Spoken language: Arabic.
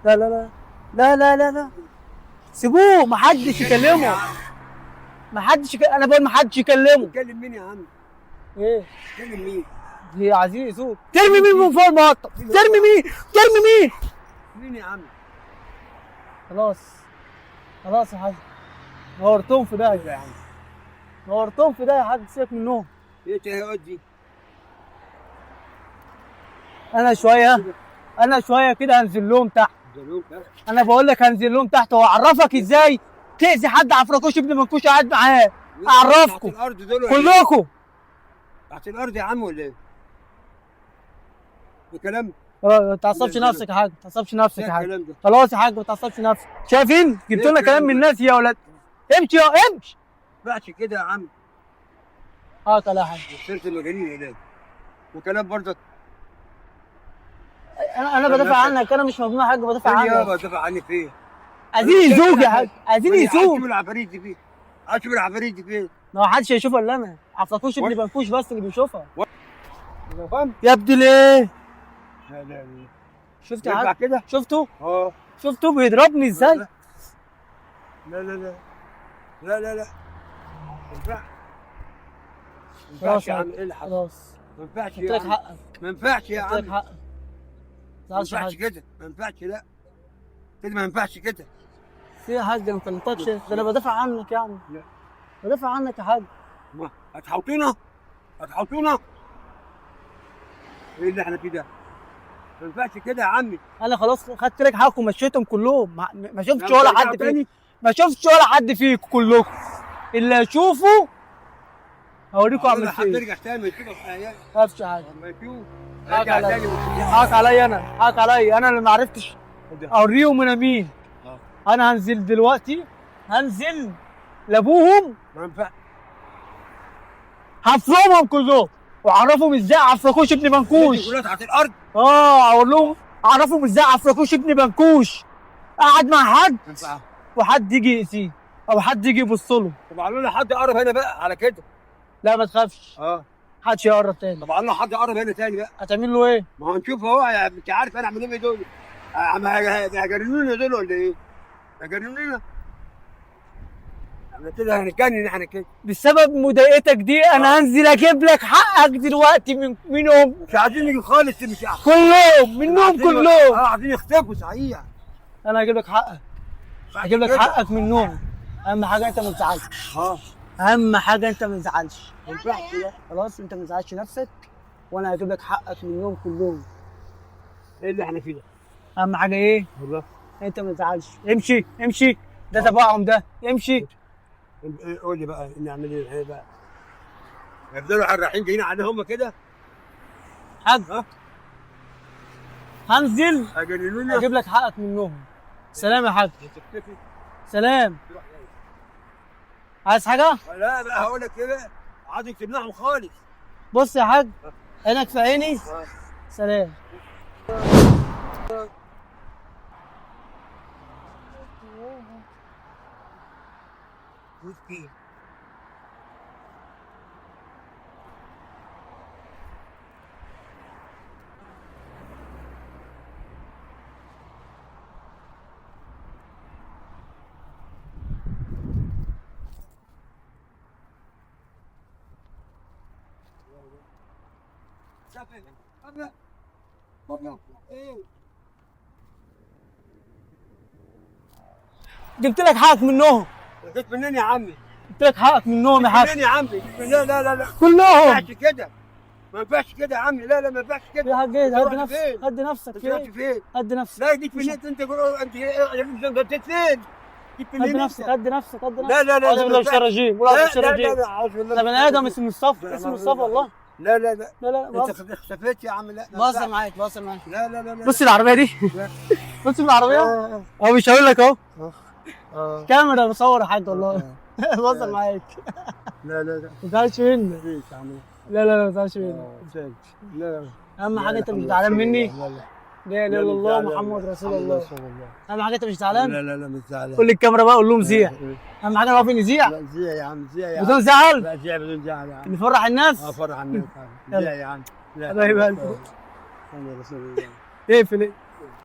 لا لا لا لا لا لا لا سيبوه، محدش يكلمه. انا بقول محدش يكلمه. تكلم مين يا عم؟ ايه؟ تكلم مين؟ دي عايزين يسوق. ترمي مين من فوق المقطم؟ ترمي مين؟ ترمي مين؟ مين يا عم؟ خلاص خلاص يا حاج، نورتهم في ده يا عم، نورتهم في ده يا حاج، سيبك منهم. ايه التهيؤات دي؟ انا شويه كده هنزل لهم تحت. انا بقول لك هنزل لهم تحت واعرفك ازاي تاذي حد عفركوش ابن منكوش قاعد معاه. اعرفكم تحت الارض دول كلكم. تحت الارض يا عم ولا ايه؟ الكلام ما تعصبش نفسك يا حاج، ما تعصبش نفسك يا حاج. الكلام ده خلاص يا حاج ما تعصبش نفسك. شايفين؟ جبت لنا كلام من الناس يا ولاد. امشي يا امشي. ما ينفعش كده يا عم. تعالى يا حاج. صرت مجانين هناك وكلام برضك. انا بدافع عنك، انا مش مجنون يا حاج، بدافع عنك. يابا دافع عني فين؟ عايزين يزوج يا حاج، عايزين يزوج. عايز العفاريت دي فين؟ عايز العفاريت دي فين؟ ما حدش هيشوفها الا انا، عفركوش ابن بنكوش بس اللي بيشوفها. فاهم؟ يا ابني ليه؟ لا لا لا. شفت يا حاج؟ كده؟ شفتوا؟ اه. شفتوا بيضربني ازاي؟ لا لا لا لا لا لا. ما ينفعش يا عم. ايه اللي حصل؟ خلاص ما ينفعش قلت يا لك عم. حقك، ما ينفعش يا قلت لك عم. حقك. ما ينفعش كده، ما ينفعش. لا كده ما ينفعش كده. في يا حاج ما كلمتكش، ده انا بدافع عنك يا عم. لا. بدافع عنك يا حاج. ما هتحوطونا؟ هتحوطونا؟ ايه اللي احنا فيه ده؟ ما ينفعش كده يا عمي. انا خلاص خدت لك حقكم ومشيتهم كلهم، ما شفتش ولا حد فيكم، ما شفتش ولا حد فيكم كلكم. اللي اشوفه هوريكم اعمل فيه ايه. هترجع تاني تشوفك في عيال. ما فيش حاجه. ما يفيهوش. حقك عليا انا اللي ما عرفتش اوريهم انا مين. انا هنزل دلوقتي، هنزل لابوهم. ما ينفعش. هفرمهم كلهم واعرفهم ازاي عفركوش ابن بنكوش. كلها تحت الارض. اقول لهم اعرفهم ازاي عفركوش ابن بنكوش قاعد مع حد وحد يجي يأذيه او حد يجي يبص له. طب عملوا لنا حد يقرب هنا بقى على كده. لا ما تخافش. محدش يقرب تاني. طب عملوا حد يقرب هنا تاني بقى. هتعمل له ايه؟ ما هو نشوف اهو. انت عارف انا اعمل لهم ايه دول؟ هيجننونا دول ولا ايه؟ هيجننونا. احنا كده هنتجنن احنا كده. بسبب مضايقتك دي انا هنزل اجيب لك حقك دلوقتي منهم. مش عايزين نيجي خالص. مش كلهم منهم كلهم. عايزين يختفوا صحيح. انا هجيب لك حقك، هجيب لك حقك منهم. اهم حاجه انت ما تزعلش. اهم حاجه انت ما تزعلش. ما ينفعش كده. خلاص انت ما تزعلش نفسك وانا هجيب لك حقك منهم كلهم. ايه اللي احنا فيه ده؟ اهم حاجه ايه؟ والله انت ما تزعلش. امشي امشي، ده تبعهم ده. امشي. قول لي بقى نعمل ايه بقى؟ يفضلوا رايحين جايين عليهم هم كده؟ حاج هنزل هيجننونا. اجيب لك حقك منهم. سلام يا حاج. سلام. عايز حاجه؟ لا بقى هقول لك ايه بقى؟ عايزك تمنعهم خالص. بص يا حاج، عينك في عيني. سلام. جبت لك حقك منهم. جبت منين يا عمي؟ جبت لك حقك منهم يا حاج. منين يا عمي؟ لا لا لا لا. كلهم. ما ينفعش كده. ما ينفعش كده يا عمي. لا لا ما ينفعش كده. يا حاج ايه؟ هدي نفسك، هدي نفسك. فين؟ هدي نفسك. لا يديك منين انت؟ انت فين؟ هدي نفسك، هدي نفسك، هدي نفسك. لا لا لا. اعوذ بالله من الشيطان الرجيم. لا لا لا. ده بني ادم اسمه مصطفى، اسمه مصطفى والله. لا لا لا. لا لا انت اختفيت يا عم. لا بهزر معاك، بهزر معاك. لا لا لا. بص العربيه دي. بص العربيه اهو، بيشاور لك اهو. كاميرا بصور يا حاج والله. بهزر معاك. لا لا لا. ما تزعلش مني. ليش يا عم؟ لا لا لا ما تزعلش مني. لا لا. اهم حاجه انت مش زعلان مني. لا لا. لا اله الا الله محمد رسول الله. رسول الله. اهم حاجه انت مش زعلان؟ لا مش زعلان. قول للكاميرا بقى، قول لهم زيع. اهم حاجه نعرف نزيع لا زيع يا عم، زيع يا عم. بدون زعل، لا زيع بدون زعل يا عم. نفرح الناس. فرح الناس. زيع يا عم. حبايب قلبي. رسول الله. اقفل.